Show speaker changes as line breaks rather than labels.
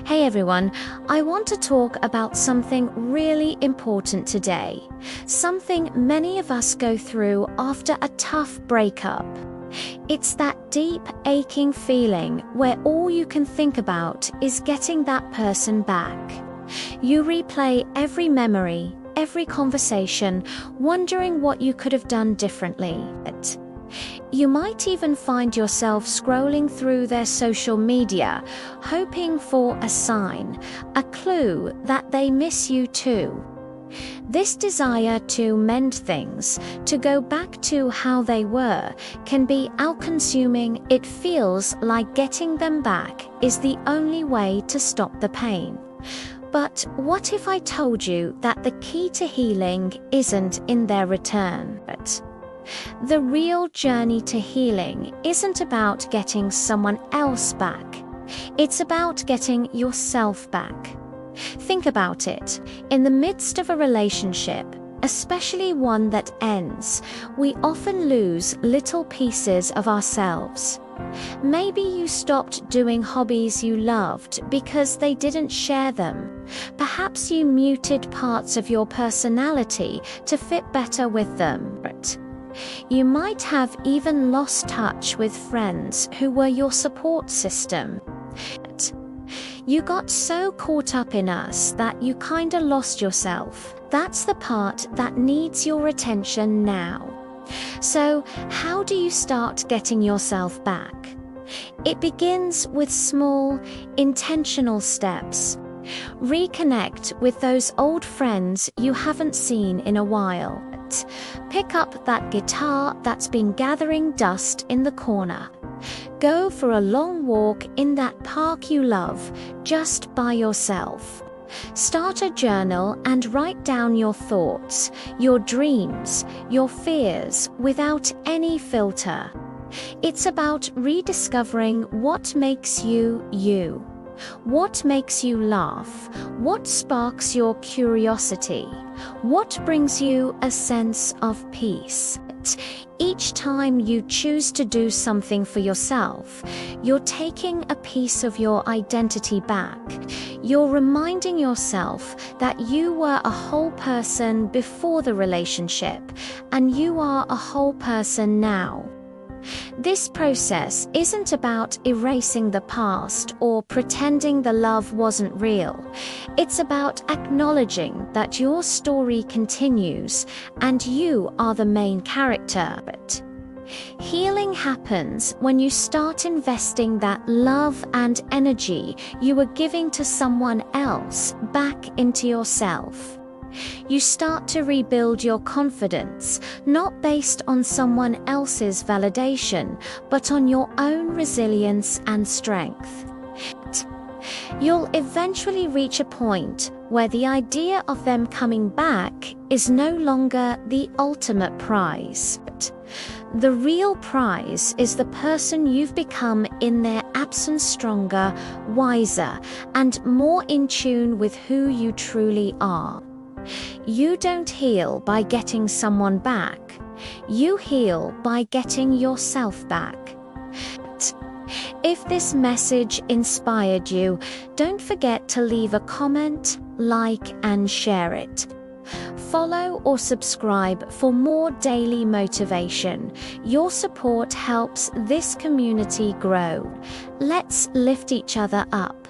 Hey everyone, I want to talk about something really important today. Something many of us go through after a tough breakup. It's that deep, aching feeling where all you can think about is getting that person back. You replay every memory, every conversation, wondering what you could have done differently. You might even find yourself scrolling through their social media, hoping for a sign, a clue that they miss you too. This desire to mend things, to go back to how they were, can be all-consuming. It feels like getting them back is the only way to stop the pain. But what if I told you that the key to healing isn't in their return? The real journey to healing isn't about getting someone else back. It's about getting yourself back. Think about it. In the midst of a relationship, especially one that ends, we often lose little pieces of ourselves. Maybe you stopped doing hobbies you loved because they didn't share them. Perhaps you muted parts of your personality to fit better with them. You might have even lost touch with friends who were your support system. You got so caught up in us that you kinda lost yourself. That's the part that needs your attention now. So, how do you start getting yourself back? It begins with small, intentional steps. Reconnect with those old friends you haven't seen in a while. Pick up that guitar that's been gathering dust in the corner. Go for a long walk in that park you love, just by yourself. Start a journal and write down your thoughts, your dreams, your fears without any filter. It's about rediscovering what makes you you. What makes you laugh? What sparks your curiosity? What brings you a sense of peace? Each time you choose to do something for yourself, you're taking a piece of your identity back. You're reminding yourself that you were a whole person before the relationship, and you are a whole person now. This process isn't about erasing the past or pretending the love wasn't real. It's about acknowledging that your story continues and you are the main character. Healing happens when you start investing that love and energy you were giving to someone else back into yourself. You start to rebuild your confidence, not based on someone else's validation, but on your own resilience and strength. You'll eventually reach a point where the idea of them coming back is no longer the ultimate prize. The real prize is the person you've become in their absence, stronger, wiser, and more in tune with who you truly are. You don't heal by getting someone back. You heal by getting yourself back. If this message inspired you, don't forget to leave a comment, like, and share it. Follow or subscribe for more daily motivation. Your support helps this community grow. Let's lift each other up.